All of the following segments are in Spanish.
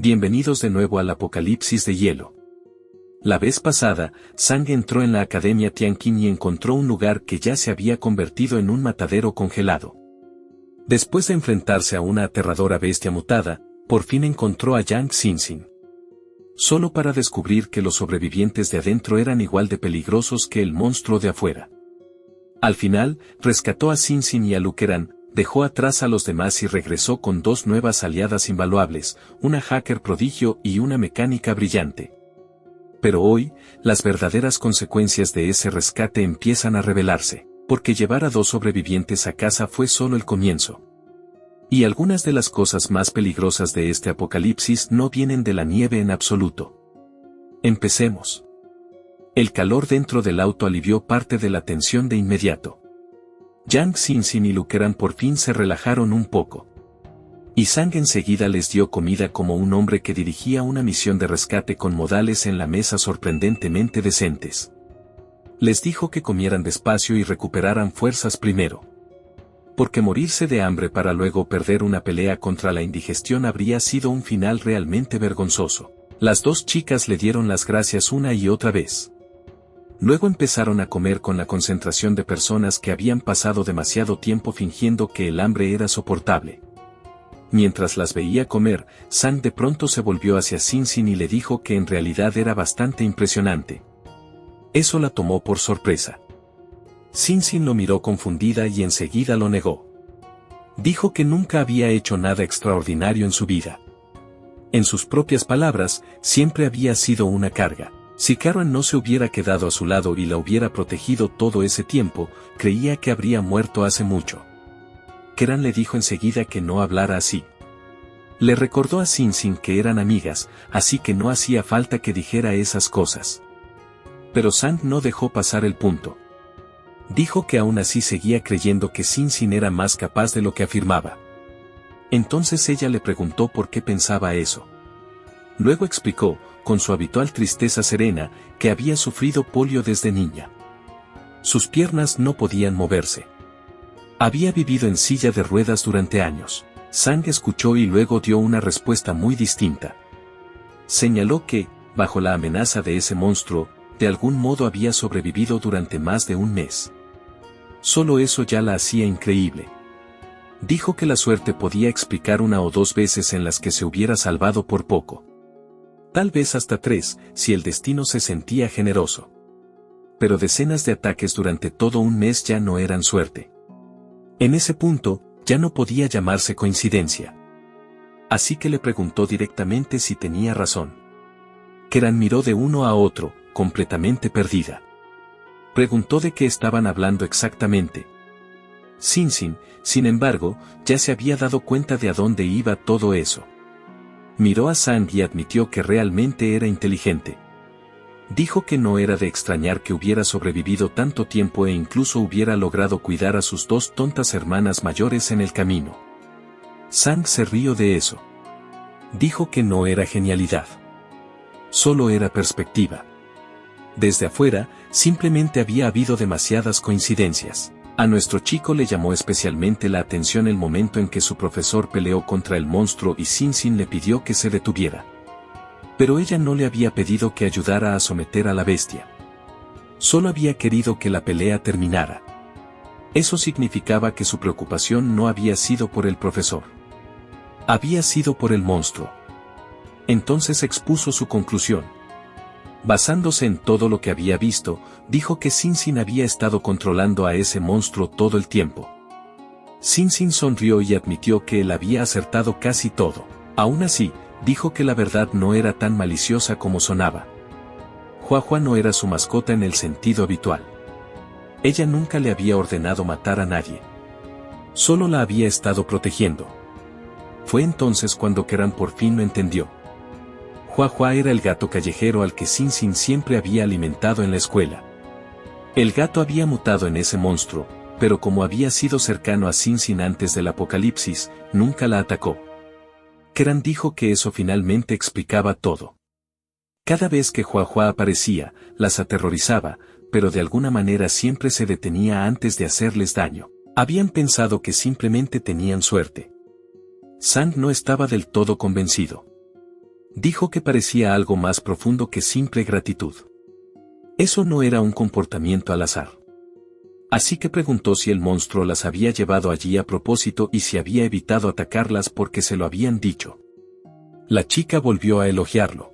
Bienvenidos de nuevo al Apocalipsis de Hielo. La vez pasada, Sang entró en la Academia Tianqing y encontró un lugar que ya se había convertido en un matadero congelado. Después de enfrentarse a una aterradora bestia mutada, por fin encontró a Yang Xinxin. Solo para descubrir que los sobrevivientes de adentro eran igual de peligrosos que el monstruo de afuera. Al final, rescató a Xinxin y a Lukeran, dejó atrás a los demás y regresó con dos nuevas aliadas invaluables, una hacker prodigio y una mecánica brillante. Pero hoy, las verdaderas consecuencias de ese rescate empiezan a revelarse, porque llevar a dos sobrevivientes a casa fue solo el comienzo. Y algunas de las cosas más peligrosas de este apocalipsis no vienen de la nieve en absoluto. Empecemos. El calor dentro del auto alivió parte de la tensión de inmediato. Yang Xinxin y Lukeran por fin se relajaron un poco. Y Sang enseguida les dio comida como un hombre que dirigía una misión de rescate con modales en la mesa sorprendentemente decentes. Les dijo que comieran despacio y recuperaran fuerzas primero. Porque morirse de hambre para luego perder una pelea contra la indigestión habría sido un final realmente vergonzoso. Las dos chicas le dieron las gracias una y otra vez. Luego empezaron a comer con la concentración de personas que habían pasado demasiado tiempo fingiendo que el hambre era soportable. Mientras las veía comer, Sang de pronto se volvió hacia Xinxin y le dijo que en realidad era bastante impresionante. Eso la tomó por sorpresa. Xinxin lo miró confundida y enseguida lo negó. Dijo que nunca había hecho nada extraordinario en su vida. En sus propias palabras, siempre había sido una carga. Si Karen no se hubiera quedado a su lado y la hubiera protegido todo ese tiempo, creía que habría muerto hace mucho. Karen le dijo enseguida que no hablara así. Le recordó a Xinxin que eran amigas, así que no hacía falta que dijera esas cosas. Pero Sang no dejó pasar el punto. Dijo que aún así seguía creyendo que Xinxin era más capaz de lo que afirmaba. Entonces ella le preguntó por qué pensaba eso. Luego explicó, con su habitual tristeza serena, que había sufrido polio desde niña. Sus piernas no podían moverse. Había vivido en silla de ruedas durante años. Sang escuchó y luego dio una respuesta muy distinta. Señaló que, bajo la amenaza de ese monstruo, de algún modo había sobrevivido durante más de un mes. Solo eso ya la hacía increíble. Dijo que la suerte podía explicar una o dos veces en las que se hubiera salvado por poco. Tal vez hasta 3, si el destino se sentía generoso. Pero decenas de ataques durante todo un mes ya no eran suerte. En ese punto, ya no podía llamarse coincidencia. Así que le preguntó directamente si tenía razón. Karen miró de uno a otro, completamente perdida. Preguntó de qué estaban hablando exactamente. Xinxin, sin embargo, ya se había dado cuenta de a dónde iba todo eso. Miró a Sang y admitió que realmente era inteligente. Dijo que no era de extrañar que hubiera sobrevivido tanto tiempo e incluso hubiera logrado cuidar a sus dos tontas hermanas mayores en el camino. Sang se rió de eso. Dijo que no era genialidad. Solo era perspectiva. Desde afuera, simplemente había habido demasiadas coincidencias. A nuestro chico le llamó especialmente la atención el momento en que su profesor peleó contra el monstruo y Xinxin le pidió que se detuviera. Pero ella no le había pedido que ayudara a someter a la bestia. Solo había querido que la pelea terminara. Eso significaba que su preocupación no había sido por el profesor. Había sido por el monstruo. Entonces expuso su conclusión. Basándose en todo lo que había visto, dijo que Xinxin había estado controlando a ese monstruo todo el tiempo. Xinxin sonrió y admitió que él había acertado casi todo. Aún así, dijo que la verdad no era tan maliciosa como sonaba. Huahua no era su mascota en el sentido habitual. Ella nunca le había ordenado matar a nadie. Solo la había estado protegiendo. Fue entonces cuando Karen por fin lo entendió. Huahua era el gato callejero al que Xinxin siempre había alimentado en la escuela. El gato había mutado en ese monstruo, pero como había sido cercano a Xinxin antes del apocalipsis, nunca la atacó. Karen dijo que eso finalmente explicaba todo. Cada vez que Huahua aparecía, las aterrorizaba, pero de alguna manera siempre se detenía antes de hacerles daño. Habían pensado que simplemente tenían suerte. Sang no estaba del todo convencido. Dijo que parecía algo más profundo que simple gratitud. Eso no era un comportamiento al azar. Así que preguntó si el monstruo las había llevado allí a propósito y si había evitado atacarlas porque se lo habían dicho. La chica volvió a elogiarlo.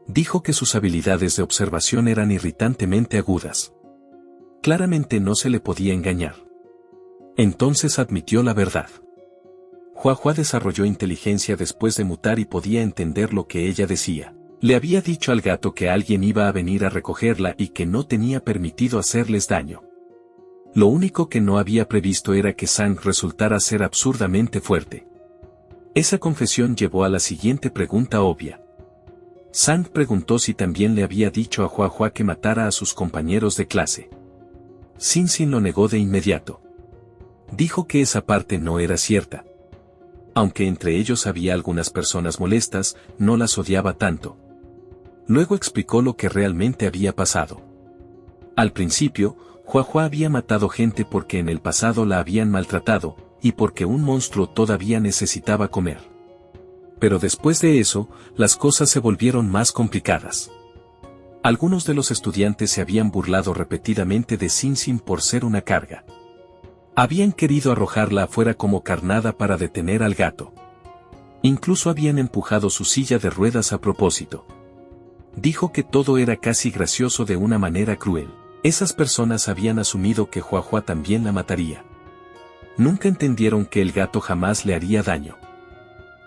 Dijo que sus habilidades de observación eran irritantemente agudas. Claramente no se le podía engañar. Entonces admitió la verdad. Juahua desarrolló inteligencia después de mutar y podía entender lo que ella decía. Le había dicho al gato que alguien iba a venir a recogerla y que no tenía permitido hacerles daño. Lo único que no había previsto era que Sang resultara ser absurdamente fuerte. Esa confesión llevó a la siguiente pregunta obvia. Sang preguntó si también le había dicho a Juahua que matara a sus compañeros de clase. Xin lo negó de inmediato. Dijo que esa parte no era cierta. Aunque entre ellos había algunas personas molestas, no las odiaba tanto. Luego explicó lo que realmente había pasado. Al principio, Juahua había matado gente porque en el pasado la habían maltratado, y porque un monstruo todavía necesitaba comer. Pero después de eso, las cosas se volvieron más complicadas. Algunos de los estudiantes se habían burlado repetidamente de Xin por ser una carga. Habían querido arrojarla afuera como carnada para detener al gato. Incluso habían empujado su silla de ruedas a propósito. Dijo que todo era casi gracioso de una manera cruel. Esas personas habían asumido que Juahua también la mataría. Nunca entendieron que el gato jamás le haría daño.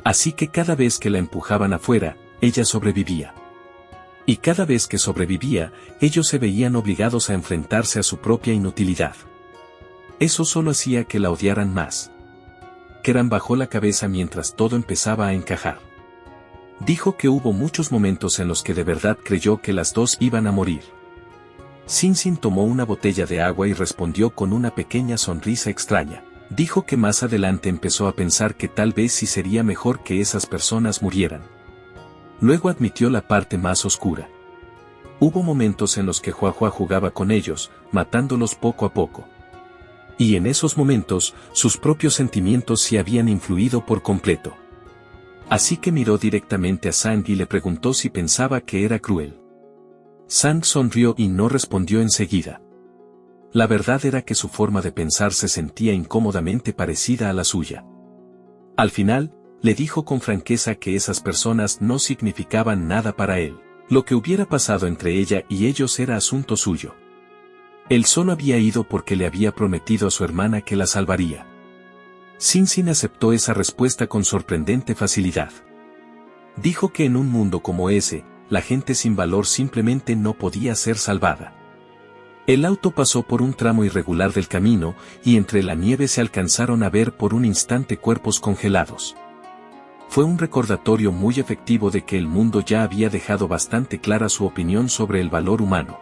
Así que cada vez que la empujaban afuera, ella sobrevivía. Y cada vez que sobrevivía, ellos se veían obligados a enfrentarse a su propia inutilidad. Eso solo hacía que la odiaran más. Keran bajó la cabeza mientras todo empezaba a encajar. Dijo que hubo muchos momentos en los que de verdad creyó que las dos iban a morir. Xin tomó una botella de agua y respondió con una pequeña sonrisa extraña. Dijo que más adelante empezó a pensar que tal vez sí sería mejor que esas personas murieran. Luego admitió la parte más oscura. Hubo momentos en los que Juahua jugaba con ellos, matándolos poco a poco. Y en esos momentos, sus propios sentimientos sí habían influido por completo. Así que miró directamente a Sang y le preguntó si pensaba que era cruel. Sang sonrió y no respondió enseguida. La verdad era que su forma de pensar se sentía incómodamente parecida a la suya. Al final, le dijo con franqueza que esas personas no significaban nada para él. Lo que hubiera pasado entre ella y ellos era asunto suyo. Él solo había ido porque le había prometido a su hermana que la salvaría. Xin aceptó esa respuesta con sorprendente facilidad. Dijo que en un mundo como ese, la gente sin valor simplemente no podía ser salvada. El auto pasó por un tramo irregular del camino, y entre la nieve se alcanzaron a ver por un instante cuerpos congelados. Fue un recordatorio muy efectivo de que el mundo ya había dejado bastante clara su opinión sobre el valor humano.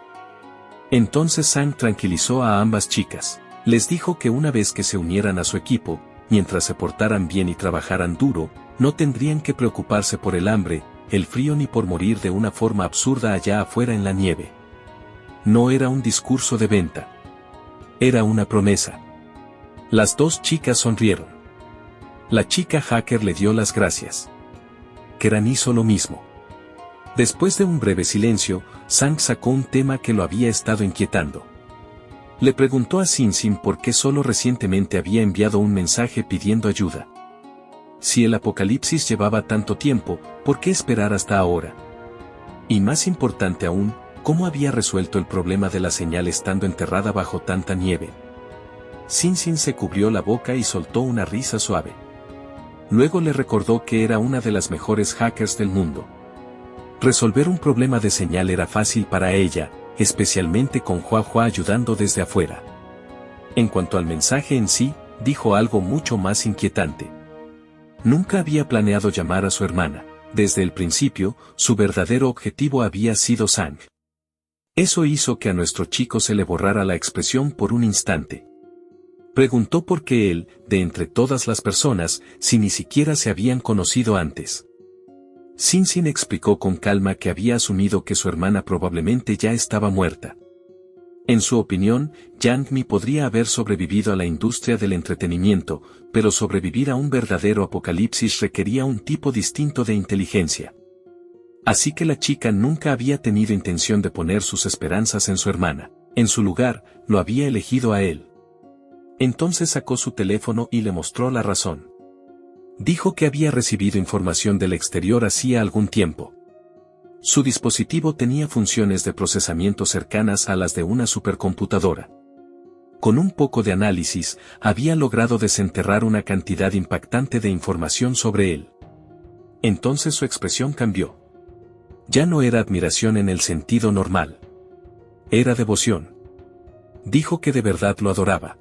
Entonces Sang tranquilizó a ambas chicas. Les dijo que una vez que se unieran a su equipo, mientras se portaran bien y trabajaran duro, no tendrían que preocuparse por el hambre, el frío ni por morir de una forma absurda allá afuera en la nieve. No era un discurso de venta. Era una promesa. Las dos chicas sonrieron. La chica hacker le dio las gracias. Keran hizo lo mismo. Después de un breve silencio, Sang sacó un tema que lo había estado inquietando. Le preguntó a Xin por qué solo recientemente había enviado un mensaje pidiendo ayuda. Si el apocalipsis llevaba tanto tiempo, ¿por qué esperar hasta ahora? Y más importante aún, ¿cómo había resuelto el problema de la señal estando enterrada bajo tanta nieve? Xin se cubrió la boca y soltó una risa suave. Luego le recordó que era una de las mejores hackers del mundo. Resolver un problema de señal era fácil para ella, especialmente con Juahua ayudando desde afuera. En cuanto al mensaje en sí, dijo algo mucho más inquietante. Nunca había planeado llamar a su hermana. Desde el principio, su verdadero objetivo había sido Sang. Eso hizo que a nuestro chico se le borrara la expresión por un instante. Preguntó por qué él, de entre todas las personas, si ni siquiera se habían conocido antes. Xin explicó con calma que había asumido que su hermana probablemente ya estaba muerta. En su opinión, Yang Mi podría haber sobrevivido a la industria del entretenimiento, pero sobrevivir a un verdadero apocalipsis requería un tipo distinto de inteligencia. Así que la chica nunca había tenido intención de poner sus esperanzas en su hermana. En su lugar, lo había elegido a él. Entonces sacó su teléfono y le mostró la razón. Dijo que había recibido información del exterior hacía algún tiempo. Su dispositivo tenía funciones de procesamiento cercanas a las de una supercomputadora. Con un poco de análisis, había logrado desenterrar una cantidad impactante de información sobre él. Entonces su expresión cambió. Ya no era admiración en el sentido normal. Era devoción. Dijo que de verdad lo adoraba.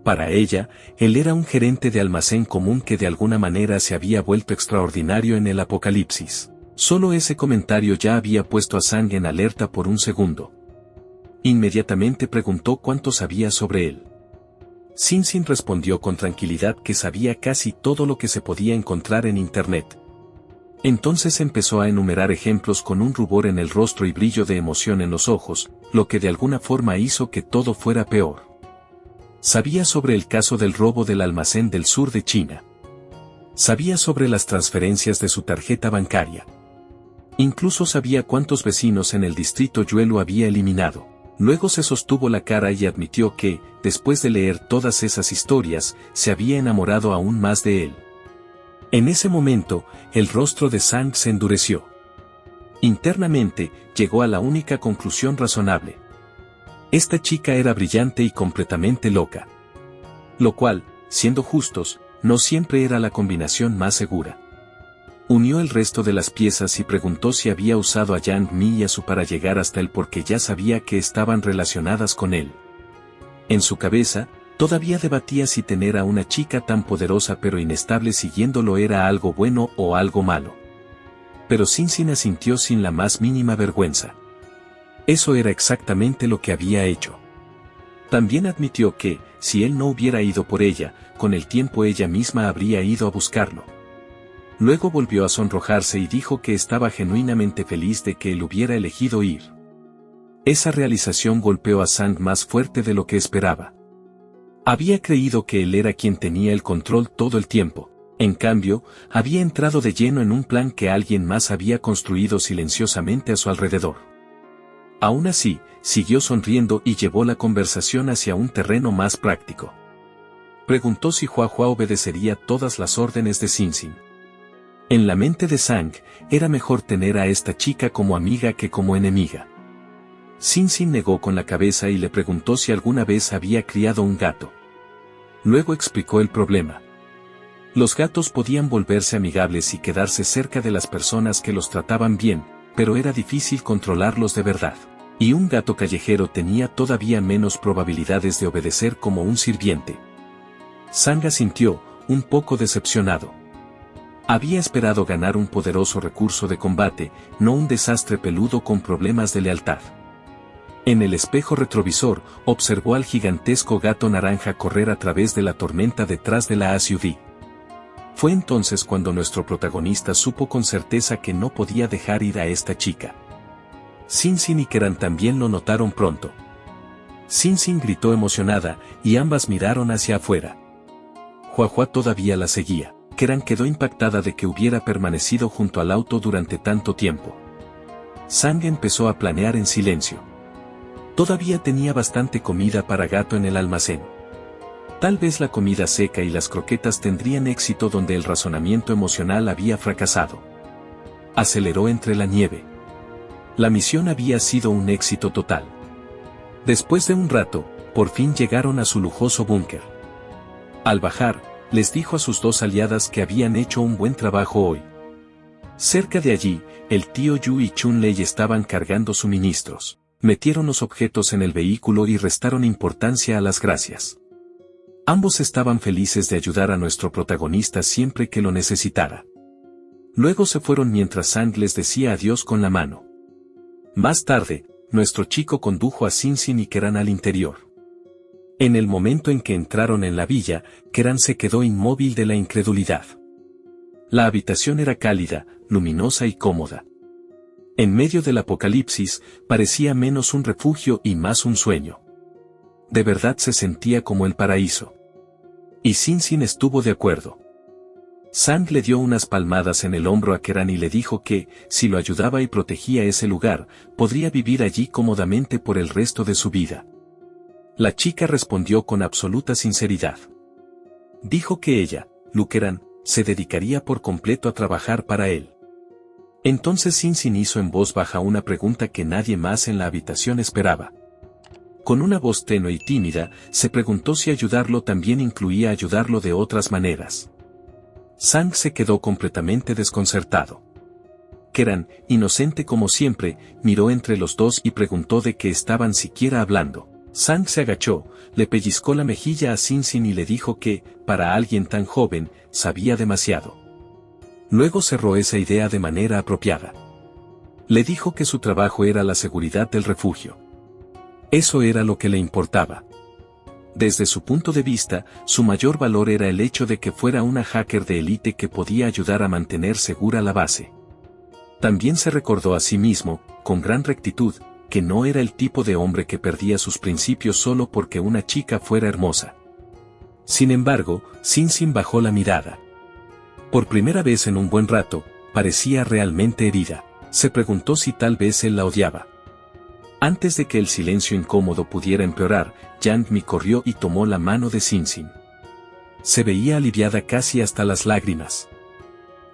Para ella, él era un gerente de almacén común que de alguna manera se había vuelto extraordinario en el apocalipsis. Solo ese comentario ya había puesto a Sang en alerta por un segundo. Inmediatamente preguntó cuánto sabía sobre él. Sin respondió con tranquilidad que sabía casi todo lo que se podía encontrar en Internet. Entonces empezó a enumerar ejemplos con un rubor en el rostro y brillo de emoción en los ojos, lo que de alguna forma hizo que todo fuera peor. Sabía sobre el caso del robo del almacén del sur de China. Sabía sobre las transferencias de su tarjeta bancaria. Incluso sabía cuántos vecinos en el distrito Yuelu había eliminado. Luego se sostuvo la cara y admitió que, después de leer todas esas historias, se había enamorado aún más de él. En ese momento, el rostro de Sang se endureció. Internamente, llegó a la única conclusión razonable. Esta chica era brillante y completamente loca. Lo cual, siendo justos, no siempre era la combinación más segura. Unió el resto de las piezas y preguntó si había usado a Yang Mi y a Su para llegar hasta él porque ya sabía que estaban relacionadas con él. En su cabeza, todavía debatía si tener a una chica tan poderosa pero inestable siguiéndolo era algo bueno o algo malo. Pero Sin asintió sin la más mínima vergüenza. Eso era exactamente lo que había hecho. También admitió que, si él no hubiera ido por ella, con el tiempo ella misma habría ido a buscarlo. Luego volvió a sonrojarse y dijo que estaba genuinamente feliz de que él hubiera elegido ir. Esa realización golpeó a Sang más fuerte de lo que esperaba. Había creído que él era quien tenía el control todo el tiempo. En cambio, había entrado de lleno en un plan que alguien más había construido silenciosamente a su alrededor. Aún así, siguió sonriendo y llevó la conversación hacia un terreno más práctico. Preguntó si Hua obedecería todas las órdenes de Sin. En la mente de Sang, era mejor tener a esta chica como amiga que como enemiga. Sin negó con la cabeza y le preguntó si alguna vez había criado un gato. Luego explicó el problema. Los gatos podían volverse amigables y quedarse cerca de las personas que los trataban bien, pero era difícil controlarlos de verdad. Y un gato callejero tenía todavía menos probabilidades de obedecer como un sirviente. Sang asintió, un poco decepcionado. Había esperado ganar un poderoso recurso de combate, no un desastre peludo con problemas de lealtad. En el espejo retrovisor, observó al gigantesco gato naranja correr a través de la tormenta detrás de la SUV. Fue entonces cuando nuestro protagonista supo con certeza que no podía dejar ir a esta chica. Sin y Keran también lo notaron pronto. Sin gritó emocionada, y ambas miraron hacia afuera. Hua todavía la seguía. Keran quedó impactada de que hubiera permanecido junto al auto durante tanto tiempo. Sang empezó a planear en silencio. Todavía tenía bastante comida para gato en el almacén. Tal vez la comida seca y las croquetas tendrían éxito donde el razonamiento emocional había fracasado. Aceleró entre la nieve. La misión había sido un éxito total. Después de un rato, por fin llegaron a su lujoso búnker. Al bajar, les dijo a sus dos aliadas que habían hecho un buen trabajo hoy. Cerca de allí, el tío Yu y Chun-Lei estaban cargando suministros. Metieron los objetos en el vehículo y restaron importancia a las gracias. Ambos estaban felices de ayudar a nuestro protagonista siempre que lo necesitara. Luego se fueron mientras Sang les decía adiós con la mano. Más tarde, nuestro chico condujo a Sin y Keran al interior. En el momento en que entraron en la villa, Keran se quedó inmóvil de la incredulidad. La habitación era cálida, luminosa y cómoda. En medio del apocalipsis, parecía menos un refugio y más un sueño. De verdad se sentía como el paraíso. Y Sin estuvo de acuerdo. Sang le dio unas palmadas en el hombro a Keran y le dijo que, si lo ayudaba y protegía ese lugar, podría vivir allí cómodamente por el resto de su vida. La chica respondió con absoluta sinceridad. Dijo que ella, Keran, se dedicaría por completo a trabajar para él. Entonces Sinsin hizo en voz baja una pregunta que nadie más en la habitación esperaba. Con una voz tenue y tímida, se preguntó si ayudarlo también incluía ayudarlo de otras maneras. Sang se quedó completamente desconcertado. Keran, inocente como siempre, miró entre los dos y preguntó de qué estaban siquiera hablando. Sang se agachó, le pellizcó la mejilla a Sinsin y le dijo que, para alguien tan joven, sabía demasiado. Luego cerró esa idea de manera apropiada. Le dijo que su trabajo era la seguridad del refugio. Eso era lo que le importaba. Desde su punto de vista, su mayor valor era el hecho de que fuera una hacker de élite que podía ayudar a mantener segura la base. También se recordó a sí mismo, con gran rectitud, que no era el tipo de hombre que perdía sus principios solo porque una chica fuera hermosa. Sin embargo, Sinsin bajó la mirada. Por primera vez en un buen rato, parecía realmente herida. Se preguntó si tal vez él la odiaba. Antes de que el silencio incómodo pudiera empeorar, Yang Mi corrió y tomó la mano de Sinsin. Se veía aliviada casi hasta las lágrimas.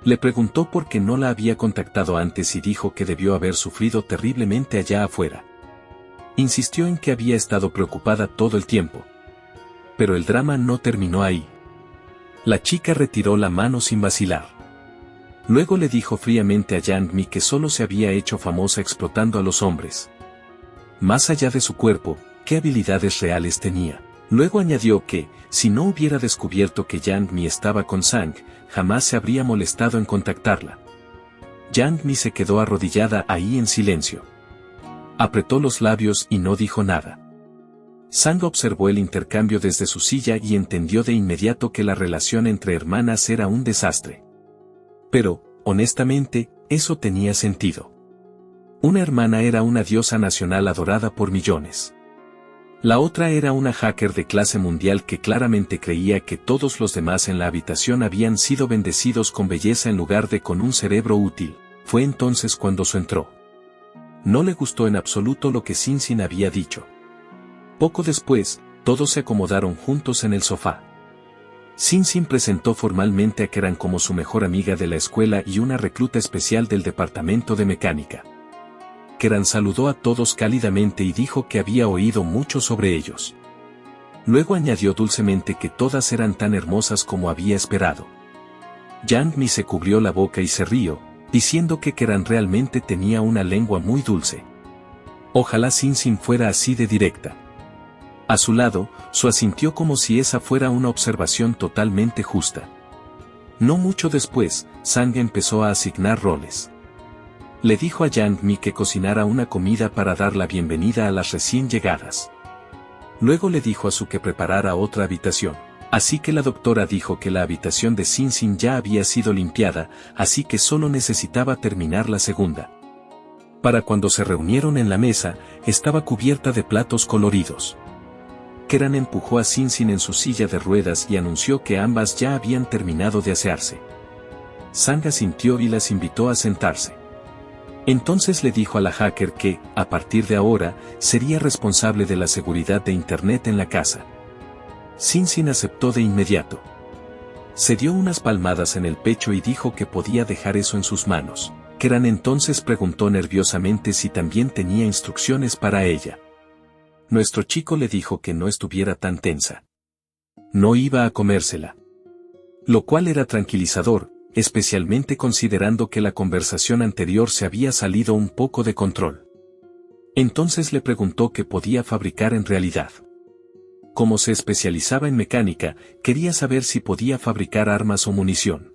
Le preguntó por qué no la había contactado antes y dijo que debió haber sufrido terriblemente allá afuera. Insistió en que había estado preocupada todo el tiempo. Pero el drama no terminó ahí. La chica retiró la mano sin vacilar. Luego le dijo fríamente a Yang Mi que solo se había hecho famosa explotando a los hombres. Más allá de su cuerpo, ¿qué habilidades reales tenía? Luego añadió que, si no hubiera descubierto que Yang Mi estaba con Sang, jamás se habría molestado en contactarla. Yang Mi se quedó arrodillada ahí en silencio. Apretó los labios y no dijo nada. Sang observó el intercambio desde su silla y entendió de inmediato que la relación entre hermanas era un desastre. Pero, honestamente, eso tenía sentido. Una hermana era una diosa nacional adorada por millones. La otra era una hacker de clase mundial que claramente creía que todos los demás en la habitación habían sido bendecidos con belleza en lugar de con un cerebro útil. Fue entonces cuando su entró. No le gustó en absoluto lo que Sinsin había dicho. Poco después, todos se acomodaron juntos en el sofá. Sinsin presentó formalmente a Keran como su mejor amiga de la escuela y una recluta especial del departamento de mecánica. Keran saludó a todos cálidamente y dijo que había oído mucho sobre ellos. Luego añadió dulcemente que todas eran tan hermosas como había esperado. Yang Mi se cubrió la boca y se rió, diciendo que Keran realmente tenía una lengua muy dulce. Ojalá Sinsin fuera así de directa. A su lado, Su asintió como si esa fuera una observación totalmente justa. No mucho después, Sang empezó a asignar roles. Le dijo a Yang Mi que cocinara una comida para dar la bienvenida a las recién llegadas. Luego le dijo a Su que preparara otra habitación. Así que la doctora dijo que la habitación de Sinsin ya había sido limpiada, así que solo necesitaba terminar la segunda. Para cuando se reunieron en la mesa, estaba cubierta de platos coloridos. Keran empujó a Sinsin en su silla de ruedas y anunció que ambas ya habían terminado de asearse. Sang asintió y las invitó a sentarse. Entonces le dijo a la hacker que, a partir de ahora, sería responsable de la seguridad de Internet en la casa. Sinsin aceptó de inmediato. Se dio unas palmadas en el pecho y dijo que podía dejar eso en sus manos. Keran entonces preguntó nerviosamente si también tenía instrucciones para ella. Nuestro chico le dijo que no estuviera tan tensa. No iba a comérsela. Lo cual era tranquilizador, especialmente considerando que la conversación anterior se había salido un poco de control. Entonces le preguntó qué podía fabricar en realidad. Como se especializaba en mecánica, quería saber si podía fabricar armas o munición.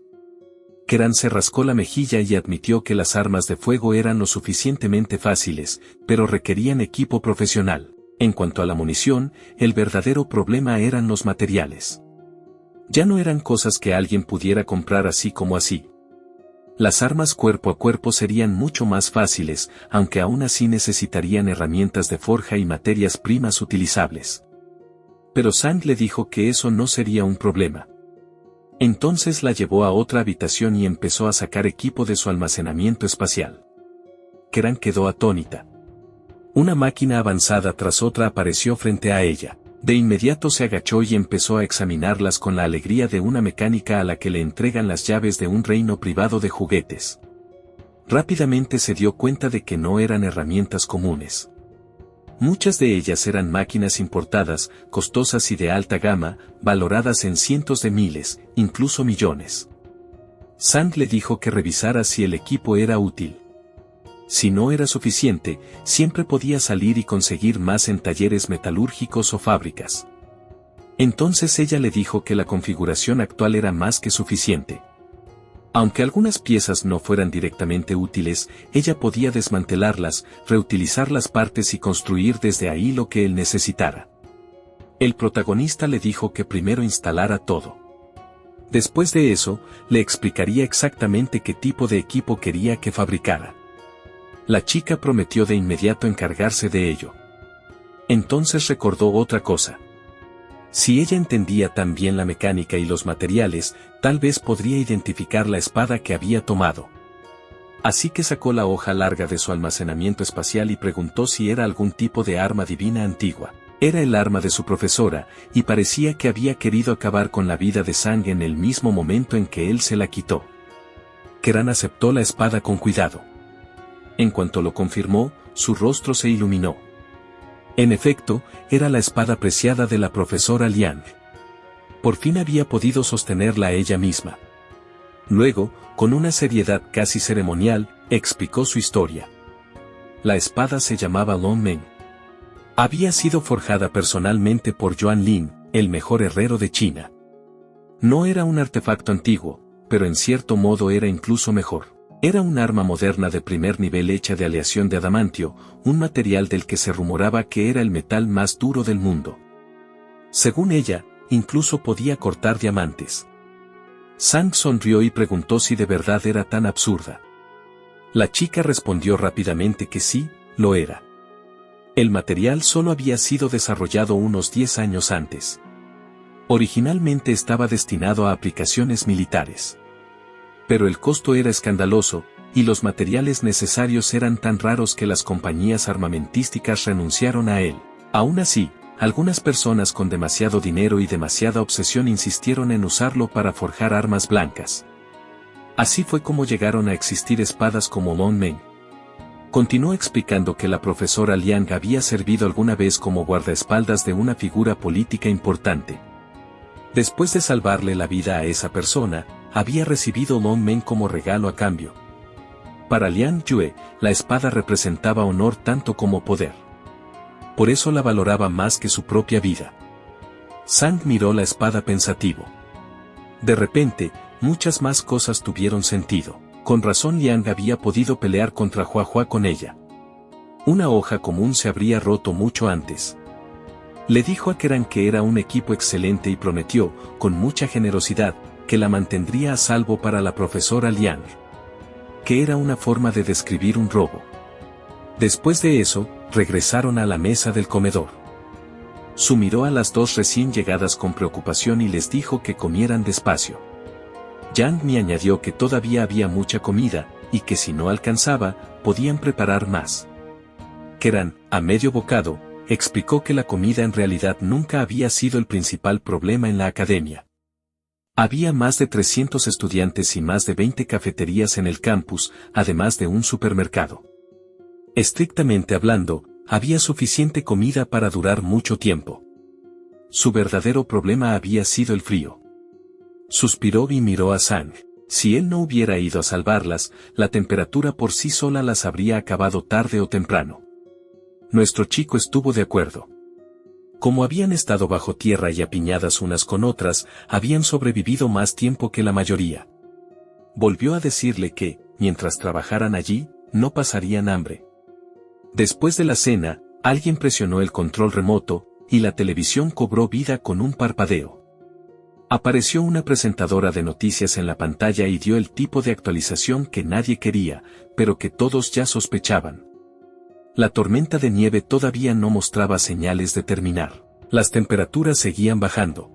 Keran se rascó la mejilla y admitió que las armas de fuego eran lo suficientemente fáciles, pero requerían equipo profesional. En cuanto a la munición, el verdadero problema eran los materiales. Ya no eran cosas que alguien pudiera comprar así como así. Las armas cuerpo a cuerpo serían mucho más fáciles, aunque aún así necesitarían herramientas de forja y materias primas utilizables. Pero Sang le dijo que eso no sería un problema. Entonces la llevó a otra habitación y empezó a sacar equipo de su almacenamiento espacial. Keran quedó atónita. Una máquina avanzada tras otra apareció frente a ella. De inmediato se agachó y empezó a examinarlas con la alegría de una mecánica a la que le entregan las llaves de un reino privado de juguetes. Rápidamente se dio cuenta de que no eran herramientas comunes. Muchas de ellas eran máquinas importadas, costosas y de alta gama, valoradas en cientos de miles, incluso millones. Sang le dijo que revisara si el equipo era útil. Si no era suficiente, siempre podía salir y conseguir más en talleres metalúrgicos o fábricas. Entonces ella le dijo que la configuración actual era más que suficiente. Aunque algunas piezas no fueran directamente útiles, ella podía desmantelarlas, reutilizar las partes y construir desde ahí lo que él necesitara. El protagonista le dijo que primero instalara todo. Después de eso, le explicaría exactamente qué tipo de equipo quería que fabricara. La chica prometió de inmediato encargarse de ello. Entonces recordó otra cosa. Si ella entendía tan bien la mecánica y los materiales, tal vez podría identificar la espada que había tomado. Así que sacó la hoja larga de su almacenamiento espacial y preguntó si era algún tipo de arma divina antigua. Era el arma de su profesora, y parecía que había querido acabar con la vida de Sang en el mismo momento en que él se la quitó. Keran aceptó la espada con cuidado. En cuanto lo confirmó, su rostro se iluminó. En efecto, era la espada preciada de la profesora Liang. Por fin había podido sostenerla ella misma. Luego, con una seriedad casi ceremonial, explicó su historia. La espada se llamaba Long Meng. Había sido forjada personalmente por Yuan Lin, el mejor herrero de China. No era un artefacto antiguo, pero en cierto modo era incluso mejor. Era un arma moderna de primer nivel hecha de aleación de adamantio, un material del que se rumoraba que era el metal más duro del mundo. Según ella, incluso podía cortar diamantes. Sang sonrió y preguntó si de verdad era tan absurda. La chica respondió rápidamente que sí, lo era. El material solo había sido desarrollado unos 10 años antes. Originalmente estaba destinado a aplicaciones militares. Pero el costo era escandaloso, y los materiales necesarios eran tan raros que las compañías armamentísticas renunciaron a él. Aún así, algunas personas con demasiado dinero y demasiada obsesión insistieron en usarlo para forjar armas blancas. Así fue como llegaron a existir espadas como Long Meng. Continuó explicando que la profesora Liang había servido alguna vez como guardaespaldas de una figura política importante. Después de salvarle la vida a esa persona, había recibido Long Meng como regalo a cambio. Para Liang Yue, la espada representaba honor tanto como poder. Por eso la valoraba más que su propia vida. Sang miró la espada pensativo. De repente, muchas más cosas tuvieron sentido. Con razón Liang había podido pelear contra Hua Hua con ella. Una hoja común se habría roto mucho antes. Le dijo a Keran que era un equipo excelente y prometió, con mucha generosidad, que la mantendría a salvo para la profesora Liang. Que era una forma de describir un robo. Después de eso, regresaron a la mesa del comedor. Su miró a las dos recién llegadas con preocupación y les dijo que comieran despacio. Yang Mi añadió que todavía había mucha comida, y que si no alcanzaba, podían preparar más. Keran, a medio bocado, explicó que la comida en realidad nunca había sido el principal problema en la academia. Había más de 300 estudiantes y más de 20 cafeterías en el campus, además de un supermercado. Estrictamente hablando, había suficiente comida para durar mucho tiempo. Su verdadero problema había sido el frío. Suspiró y miró a Sang. Si él no hubiera ido a salvarlas, la temperatura por sí sola las habría acabado tarde o temprano. Nuestro chico estuvo de acuerdo. Como habían estado bajo tierra y apiñadas unas con otras, habían sobrevivido más tiempo que la mayoría. Volvió a decirle que, mientras trabajaran allí, no pasarían hambre. Después de la cena, alguien presionó el control remoto, y la televisión cobró vida con un parpadeo. Apareció una presentadora de noticias en la pantalla y dio el tipo de actualización que nadie quería, pero que todos ya sospechaban. La tormenta de nieve todavía no mostraba señales de terminar. Las temperaturas seguían bajando.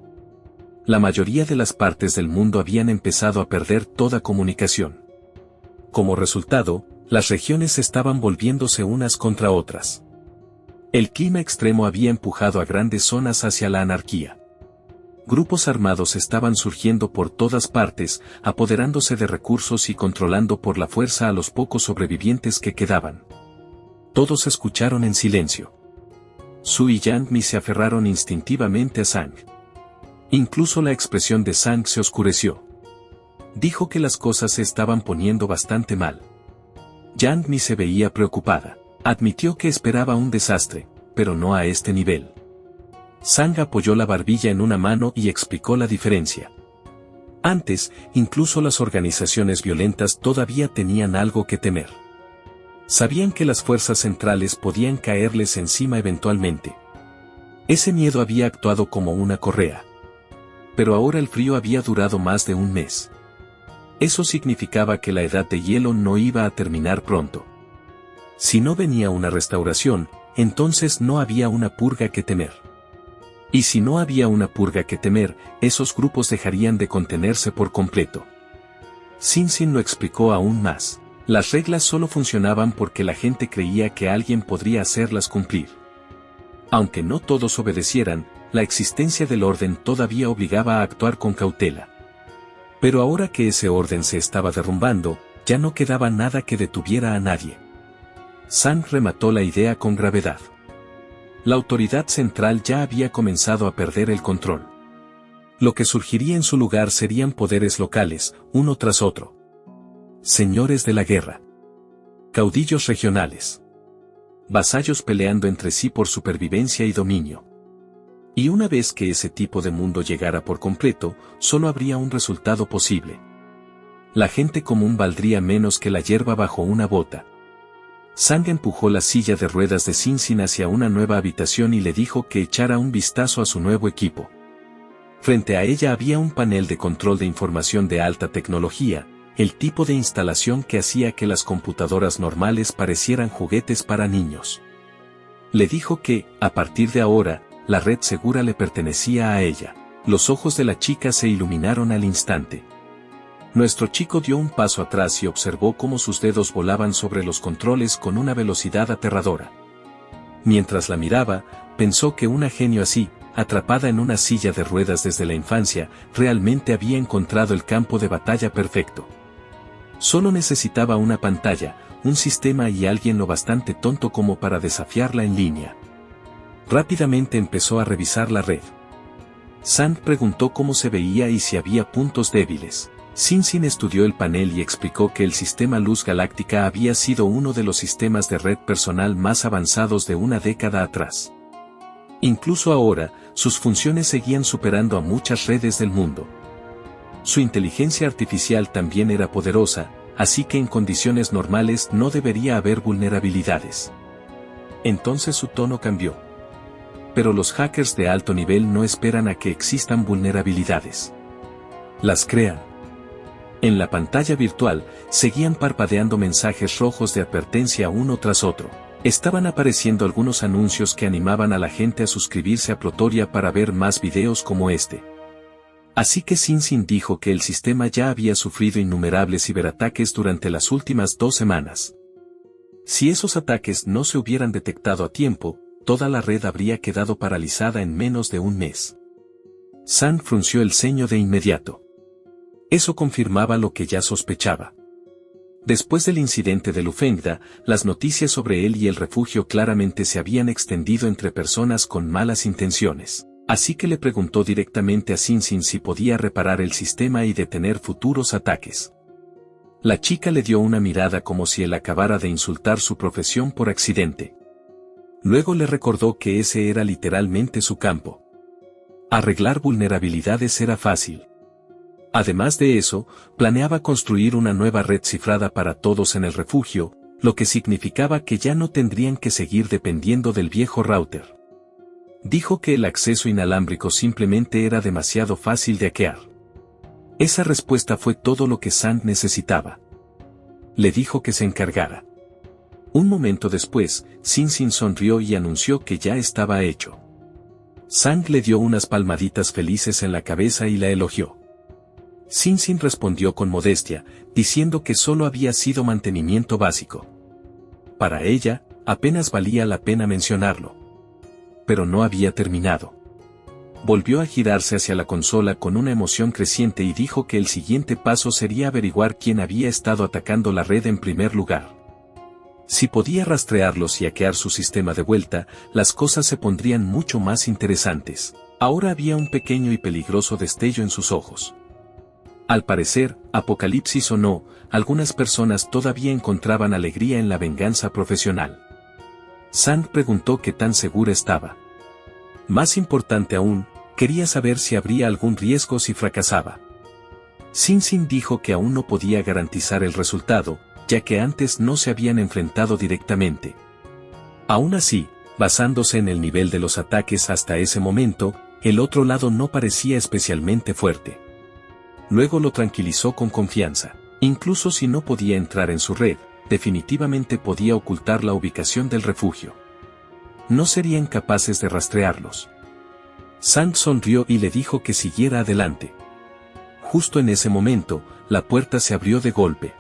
La mayoría de las partes del mundo habían empezado a perder toda comunicación. Como resultado, las regiones estaban volviéndose unas contra otras. El clima extremo había empujado a grandes zonas hacia la anarquía. Grupos armados estaban surgiendo por todas partes, apoderándose de recursos y controlando por la fuerza a los pocos sobrevivientes que quedaban. Todos escucharon en silencio. Su y Yang Mi se aferraron instintivamente a Sang. Incluso la expresión de Sang se oscureció. Dijo que las cosas se estaban poniendo bastante mal. Yang Mi se veía preocupada. Admitió que esperaba un desastre, pero no a este nivel. Sang apoyó la barbilla en una mano y explicó la diferencia. Antes, incluso las organizaciones violentas todavía tenían algo que temer. Sabían que las fuerzas centrales podían caerles encima eventualmente. Ese miedo había actuado como una correa. Pero ahora el frío había durado más de un mes. Eso significaba que la edad de hielo no iba a terminar pronto. Si no venía una restauración, entonces no había una purga que temer. Y si no había una purga que temer, esos grupos dejarían de contenerse por completo. Sin lo explicó aún más. Las reglas solo funcionaban porque la gente creía que alguien podría hacerlas cumplir. Aunque no todos obedecieran, la existencia del orden todavía obligaba a actuar con cautela. Pero ahora que ese orden se estaba derrumbando, ya no quedaba nada que detuviera a nadie. Sang remató la idea con gravedad. La autoridad central ya había comenzado a perder el control. Lo que surgiría en su lugar serían poderes locales, uno tras otro. Señores de la guerra. Caudillos regionales. Vasallos peleando entre sí por supervivencia y dominio. Y una vez que ese tipo de mundo llegara por completo, solo habría un resultado posible. La gente común valdría menos que la hierba bajo una bota. Sang empujó la silla de ruedas de Sin hacia una nueva habitación y le dijo que echara un vistazo a su nuevo equipo. Frente a ella había un panel de control de información de alta tecnología, el tipo de instalación que hacía que las computadoras normales parecieran juguetes para niños. Le dijo que, a partir de ahora, la red segura le pertenecía a ella. Los ojos de la chica se iluminaron al instante. Nuestro chico dio un paso atrás y observó cómo sus dedos volaban sobre los controles con una velocidad aterradora. Mientras la miraba, pensó que una genio así, atrapada en una silla de ruedas desde la infancia, realmente había encontrado el campo de batalla perfecto. Solo necesitaba una pantalla, un sistema y alguien lo bastante tonto como para desafiarla en línea. Rápidamente empezó a revisar la red. Sang preguntó cómo se veía y si había puntos débiles. Sin estudió el panel y explicó que el sistema Luz Galáctica había sido uno de los sistemas de red personal más avanzados de una década atrás. Incluso ahora, sus funciones seguían superando a muchas redes del mundo. Su inteligencia artificial también era poderosa, así que en condiciones normales no debería haber vulnerabilidades. Entonces su tono cambió. Pero los hackers de alto nivel no esperan a que existan vulnerabilidades. Las crean. En la pantalla virtual, seguían parpadeando mensajes rojos de advertencia uno tras otro. Estaban apareciendo algunos anuncios que animaban a la gente a suscribirse a Protoria para ver más videos como este. Así que Sin dijo que el sistema ya había sufrido innumerables ciberataques durante las últimas 2 semanas. Si esos ataques no se hubieran detectado a tiempo, toda la red habría quedado paralizada en menos de un mes. Sang frunció el ceño de inmediato. Eso confirmaba lo que ya sospechaba. Después del incidente de Lufengda, las noticias sobre él y el refugio claramente se habían extendido entre personas con malas intenciones. Así que le preguntó directamente a Sin si podía reparar el sistema y detener futuros ataques. La chica le dio una mirada como si él acabara de insultar su profesión por accidente. Luego le recordó que ese era literalmente su campo. Arreglar vulnerabilidades era fácil. Además de eso, planeaba construir una nueva red cifrada para todos en el refugio, lo que significaba que ya no tendrían que seguir dependiendo del viejo router. Dijo que el acceso inalámbrico simplemente era demasiado fácil de hackear. Esa respuesta fue todo lo que Sang necesitaba. Le dijo que se encargara. Un momento después, Sin sonrió y anunció que ya estaba hecho. Sang le dio unas palmaditas felices en la cabeza y la elogió. Sin respondió con modestia, diciendo que solo había sido mantenimiento básico. Para ella, apenas valía la pena mencionarlo. Pero no había terminado. Volvió a girarse hacia la consola con una emoción creciente y dijo que el siguiente paso sería averiguar quién había estado atacando la red en primer lugar. Si podía rastrearlos y hackear su sistema de vuelta, las cosas se pondrían mucho más interesantes. Ahora había un pequeño y peligroso destello en sus ojos. Al parecer, apocalipsis o no, algunas personas todavía encontraban alegría en la venganza profesional. Sang preguntó qué tan segura estaba. Más importante aún, quería saber si habría algún riesgo si fracasaba. Sin dijo que aún no podía garantizar el resultado, ya que antes no se habían enfrentado directamente. Aún así, basándose en el nivel de los ataques hasta ese momento, el otro lado no parecía especialmente fuerte. Luego lo tranquilizó con confianza. Incluso si no podía entrar en su red, definitivamente podía ocultar la ubicación del refugio. No serían capaces de rastrearlos. Sang sonrió y le dijo que siguiera adelante. Justo en ese momento, la puerta se abrió de golpe.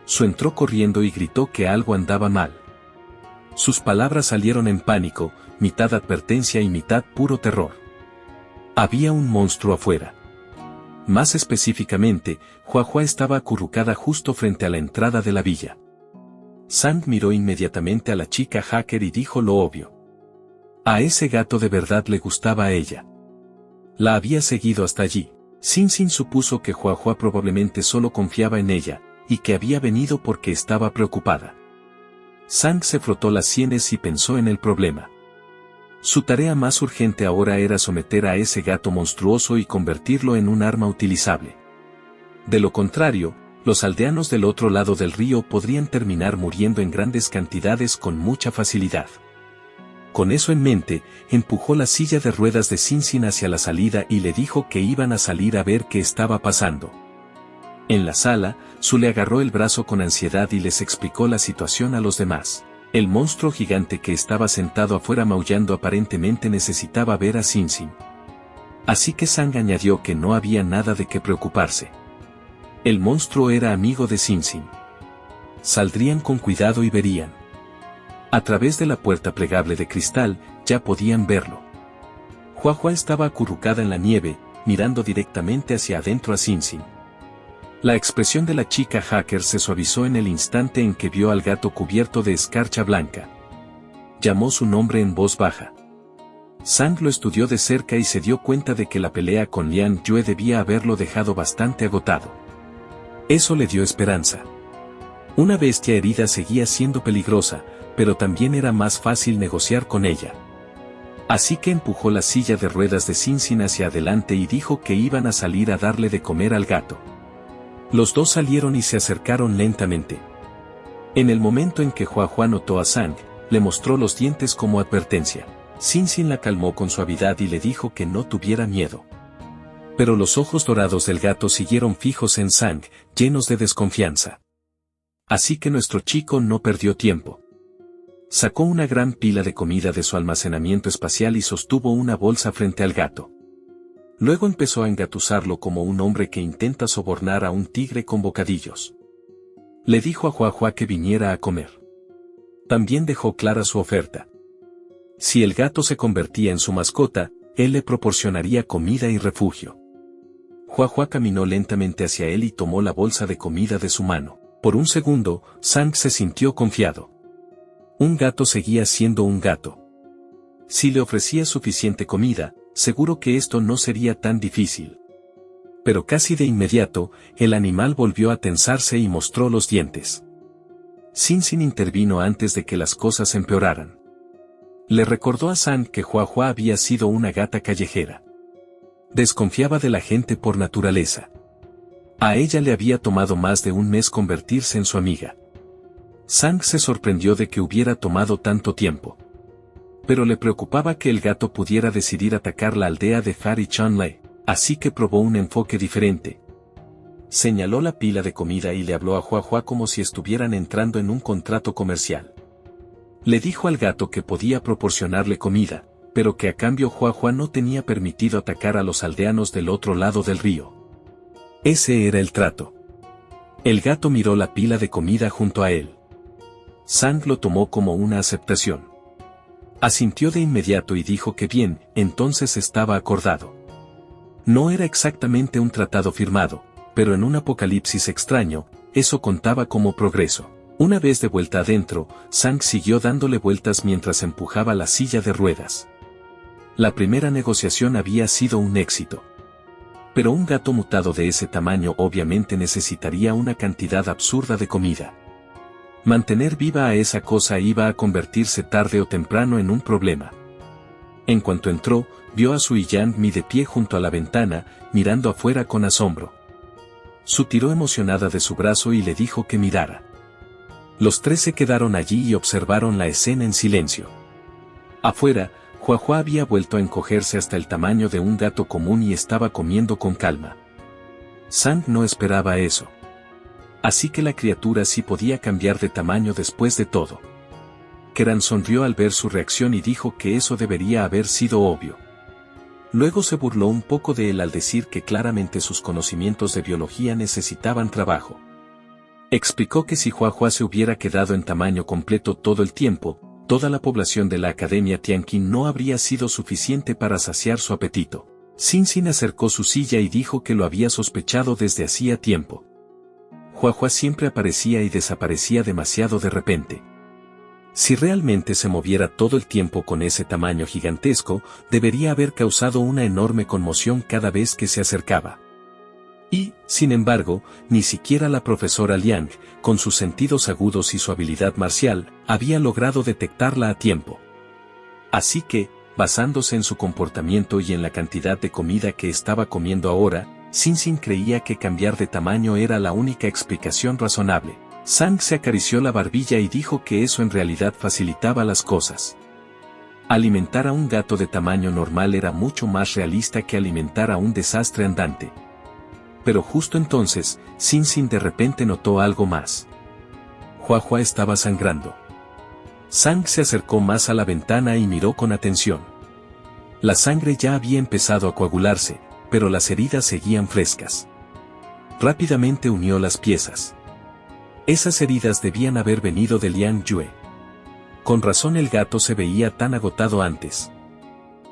Su entró corriendo y gritó que algo andaba mal. Sus palabras salieron en pánico, mitad advertencia y mitad puro terror. Había un monstruo afuera. Más específicamente, Huahua estaba acurrucada justo frente a la entrada de la villa. Sang miró inmediatamente a la chica hacker y dijo lo obvio. A ese gato de verdad le gustaba a ella. La había seguido hasta allí. Sin supuso que Huahua probablemente solo confiaba en ella, y que había venido porque estaba preocupada. Sang se frotó las sienes y pensó en el problema. Su tarea más urgente ahora era someter a ese gato monstruoso y convertirlo en un arma utilizable. De lo contrario, los aldeanos del otro lado del río podrían terminar muriendo en grandes cantidades con mucha facilidad. Con eso en mente, empujó la silla de ruedas de Sin hacia la salida y le dijo que iban a salir a ver qué estaba pasando. En la sala, Su le agarró el brazo con ansiedad y les explicó la situación a los demás. El monstruo gigante que estaba sentado afuera maullando aparentemente necesitaba ver a Sin. Así que Sang añadió que no había nada de qué preocuparse. El monstruo era amigo de Sin. Saldrían con cuidado y verían. A través de la puerta plegable de cristal, ya podían verlo. Huahua estaba acurrucada en la nieve, mirando directamente hacia adentro a Sin. La expresión de la chica hacker se suavizó en el instante en que vio al gato cubierto de escarcha blanca. Llamó su nombre en voz baja. Sang lo estudió de cerca y se dio cuenta de que la pelea con Lian Yue debía haberlo dejado bastante agotado. Eso le dio esperanza. Una bestia herida seguía siendo peligrosa, pero también era más fácil negociar con ella. Así que empujó la silla de ruedas de Sin hacia adelante y dijo que iban a salir a darle de comer al gato. Los dos salieron y se acercaron lentamente. En el momento en que Huahua notó a Sang, le mostró los dientes como advertencia. Sin la calmó con suavidad y le dijo que no tuviera miedo. Pero los ojos dorados del gato siguieron fijos en Sang, llenos de desconfianza. Así que nuestro chico no perdió tiempo. Sacó una gran pila de comida de su almacenamiento espacial y sostuvo una bolsa frente al gato. Luego empezó a engatusarlo como un hombre que intenta sobornar a un tigre con bocadillos. Le dijo a Huahua que viniera a comer. También dejó clara su oferta. Si el gato se convertía en su mascota, él le proporcionaría comida y refugio. Huahua caminó lentamente hacia él y tomó la bolsa de comida de su mano. Por un segundo, Sang se sintió confiado. Un gato seguía siendo un gato. Si le ofrecía suficiente comida, seguro que esto no sería tan difícil. Pero casi de inmediato, el animal volvió a tensarse y mostró los dientes. Sin intervino antes de que las cosas empeoraran. Le recordó a Sang que Huahua había sido una gata callejera. Desconfiaba de la gente por naturaleza. A ella le había tomado más de un mes convertirse en su amiga. Sang se sorprendió de que hubiera tomado tanto tiempo. Pero le preocupaba que el gato pudiera decidir atacar la aldea de Harry Chunley, así que probó un enfoque diferente. Señaló la pila de comida y le habló a Huahua como si estuvieran entrando en un contrato comercial. Le dijo al gato que podía proporcionarle comida, pero que a cambio Huahua no tenía permitido atacar a los aldeanos del otro lado del río. Ese era el trato. El gato miró la pila de comida junto a él. Zhang lo tomó como una aceptación. Asintió de inmediato y dijo que bien, entonces estaba acordado. No era exactamente un tratado firmado, pero en un apocalipsis extraño, eso contaba como progreso. Una vez de vuelta adentro, Zhang siguió dándole vueltas mientras empujaba la silla de ruedas. La primera negociación había sido un éxito. Pero un gato mutado de ese tamaño obviamente necesitaría una cantidad absurda de comida. Mantener viva a esa cosa iba a convertirse tarde o temprano en un problema. En cuanto entró, vio a Sui Yan-mi de pie junto a la ventana, mirando afuera con asombro. Su tiró emocionada de su brazo y le dijo que mirara. Los tres se quedaron allí y observaron la escena en silencio. Afuera, Huahua había vuelto a encogerse hasta el tamaño de un gato común y estaba comiendo con calma. Zhang no esperaba eso. Así que la criatura sí podía cambiar de tamaño después de todo. Keran sonrió al ver su reacción y dijo que eso debería haber sido obvio. Luego se burló un poco de él al decir que claramente sus conocimientos de biología necesitaban trabajo. Explicó que si Huahua se hubiera quedado en tamaño completo todo el tiempo, toda la población de la Academia Tianqin no habría sido suficiente para saciar su apetito. Xin acercó su silla y dijo que lo había sospechado desde hacía tiempo. Huahua siempre aparecía y desaparecía demasiado de repente. Si realmente se moviera todo el tiempo con ese tamaño gigantesco, debería haber causado una enorme conmoción cada vez que se acercaba. Y, sin embargo, ni siquiera la profesora Liang, con sus sentidos agudos y su habilidad marcial, había logrado detectarla a tiempo. Así que, basándose en su comportamiento y en la cantidad de comida que estaba comiendo ahora, Xin creía que cambiar de tamaño era la única explicación razonable. Zhang se acarició la barbilla y dijo que eso en realidad facilitaba las cosas. Alimentar a un gato de tamaño normal era mucho más realista que alimentar a un desastre andante. Pero justo entonces, Xin de repente notó algo más. Huahua estaba sangrando. Zhang se acercó más a la ventana y miró con atención. La sangre ya había empezado a coagularse, pero las heridas seguían frescas. Rápidamente unió las piezas. Esas heridas debían haber venido de Liang Yue. Con razón el gato se veía tan agotado antes.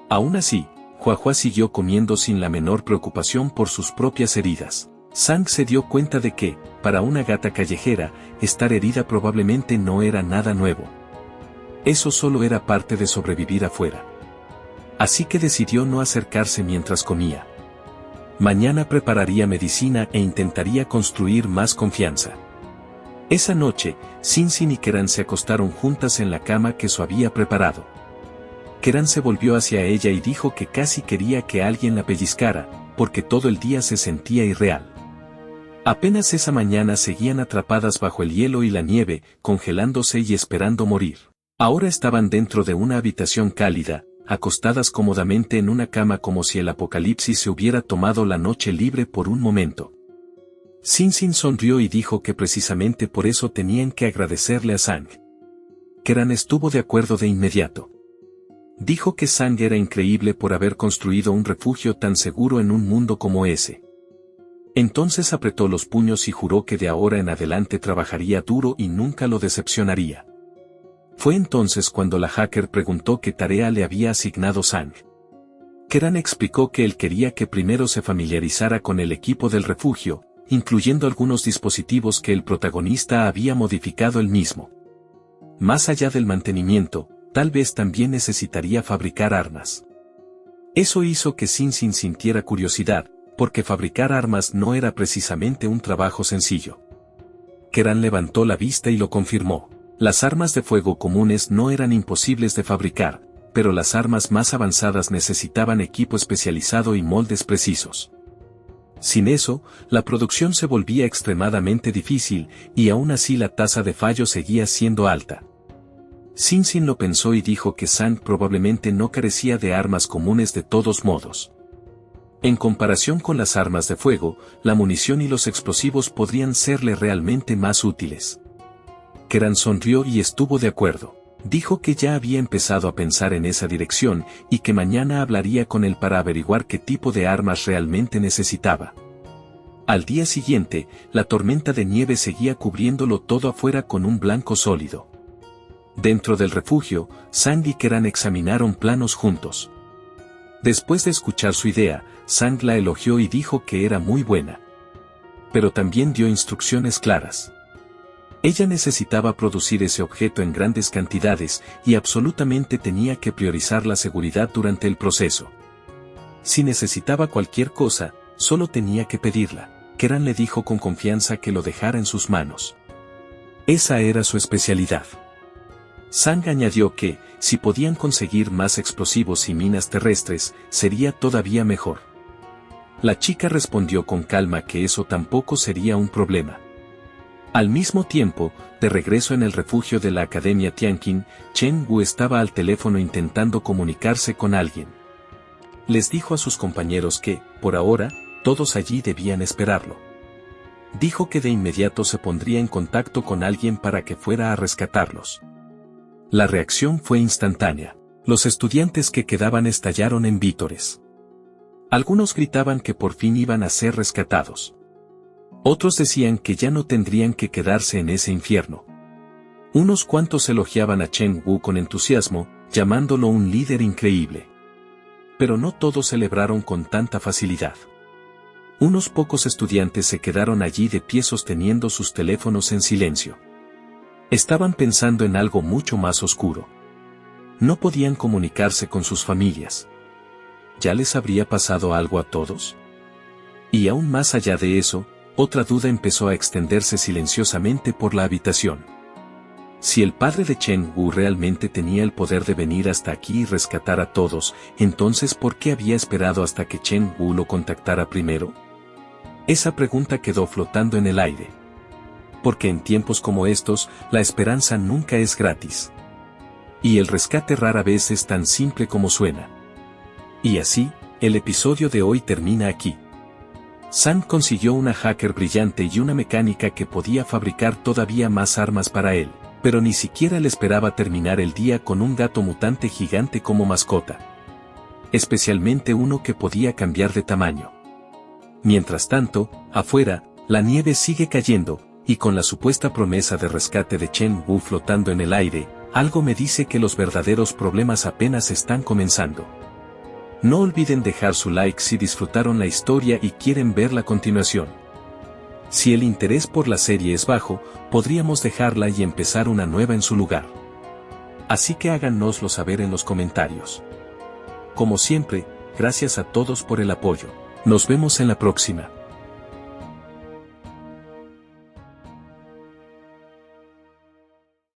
Aún así, Huahua siguió comiendo sin la menor preocupación por sus propias heridas. Zhang se dio cuenta de que, para una gata callejera, estar herida probablemente no era nada nuevo. Eso solo era parte de sobrevivir afuera. Así que decidió no acercarse mientras comía. Mañana prepararía medicina e intentaría construir más confianza. Esa noche, Xin y Keran se acostaron juntas en la cama que Su había preparado. Keran se volvió hacia ella y dijo que casi quería que alguien la pellizcara, porque todo el día se sentía irreal. Apenas esa mañana seguían atrapadas bajo el hielo y la nieve, congelándose y esperando morir. Ahora estaban dentro de una habitación cálida, acostadas cómodamente en una cama como si el apocalipsis se hubiera tomado la noche libre por un momento. Xin sonrió y dijo que precisamente por eso tenían que agradecerle a Zhang. Keran estuvo de acuerdo de inmediato. Dijo que Zhang era increíble por haber construido un refugio tan seguro en un mundo como ese. Entonces apretó los puños y juró que de ahora en adelante trabajaría duro y nunca lo decepcionaría. Fue entonces cuando la hacker preguntó qué tarea le había asignado Zhang. Keran explicó que él quería que primero se familiarizara con el equipo del refugio, incluyendo algunos dispositivos que el protagonista había modificado él mismo. Más allá del mantenimiento, tal vez también necesitaría fabricar armas. Eso hizo que Xin sintiera curiosidad, porque fabricar armas no era precisamente un trabajo sencillo. Keran levantó la vista y lo confirmó. Las armas de fuego comunes no eran imposibles de fabricar, pero las armas más avanzadas necesitaban equipo especializado y moldes precisos. Sin eso, la producción se volvía extremadamente difícil, y aún así la tasa de fallo seguía siendo alta. Xin lo pensó y dijo que Zhang probablemente no carecía de armas comunes de todos modos. En comparación con las armas de fuego, la munición y los explosivos podrían serle realmente más útiles. Keran sonrió y estuvo de acuerdo. Dijo que ya había empezado a pensar en esa dirección y que mañana hablaría con él para averiguar qué tipo de armas realmente necesitaba. Al día siguiente, la tormenta de nieve seguía cubriéndolo todo afuera con un blanco sólido. Dentro del refugio, Sang y Keran examinaron planos juntos. Después de escuchar su idea, Sang la elogió y dijo que era muy buena. Pero también dio instrucciones claras. Ella necesitaba producir ese objeto en grandes cantidades y absolutamente tenía que priorizar la seguridad durante el proceso. Si necesitaba cualquier cosa, solo tenía que pedirla. Keran le dijo con confianza que lo dejara en sus manos. Esa era su especialidad. Sang añadió que, si podían conseguir más explosivos y minas terrestres, sería todavía mejor. La chica respondió con calma que eso tampoco sería un problema. Al mismo tiempo, de regreso en el refugio de la Academia Tianqin, Chen Wu estaba al teléfono intentando comunicarse con alguien. Les dijo a sus compañeros que, por ahora, todos allí debían esperarlo. Dijo que de inmediato se pondría en contacto con alguien para que fuera a rescatarlos. La reacción fue instantánea. Los estudiantes que quedaban estallaron en vítores. Algunos gritaban que por fin iban a ser rescatados. Otros decían que ya no tendrían que quedarse en ese infierno. Unos cuantos elogiaban a Chen Wu con entusiasmo, llamándolo un líder increíble. Pero no todos celebraron con tanta facilidad. Unos pocos estudiantes se quedaron allí de pie sosteniendo sus teléfonos en silencio. Estaban pensando en algo mucho más oscuro. No podían comunicarse con sus familias. ¿Ya les habría pasado algo a todos? Y aún más allá de eso, otra duda empezó a extenderse silenciosamente por la habitación. Si el padre de Chen Wu realmente tenía el poder de venir hasta aquí y rescatar a todos, entonces ¿por qué había esperado hasta que Chen Wu lo contactara primero? Esa pregunta quedó flotando en el aire. Porque en tiempos como estos, la esperanza nunca es gratis. Y el rescate rara vez es tan simple como suena. Y así, el episodio de hoy termina aquí. Sang consiguió una hacker brillante y una mecánica que podía fabricar todavía más armas para él, pero ni siquiera le esperaba terminar el día con un gato mutante gigante como mascota. Especialmente uno que podía cambiar de tamaño. Mientras tanto, afuera, la nieve sigue cayendo, y con la supuesta promesa de rescate de Chen Wu flotando en el aire, algo me dice que los verdaderos problemas apenas están comenzando. No olviden dejar su like si disfrutaron la historia y quieren ver la continuación. Si el interés por la serie es bajo, podríamos dejarla y empezar una nueva en su lugar. Así que háganoslo saber en los comentarios. Como siempre, gracias a todos por el apoyo. Nos vemos en la próxima.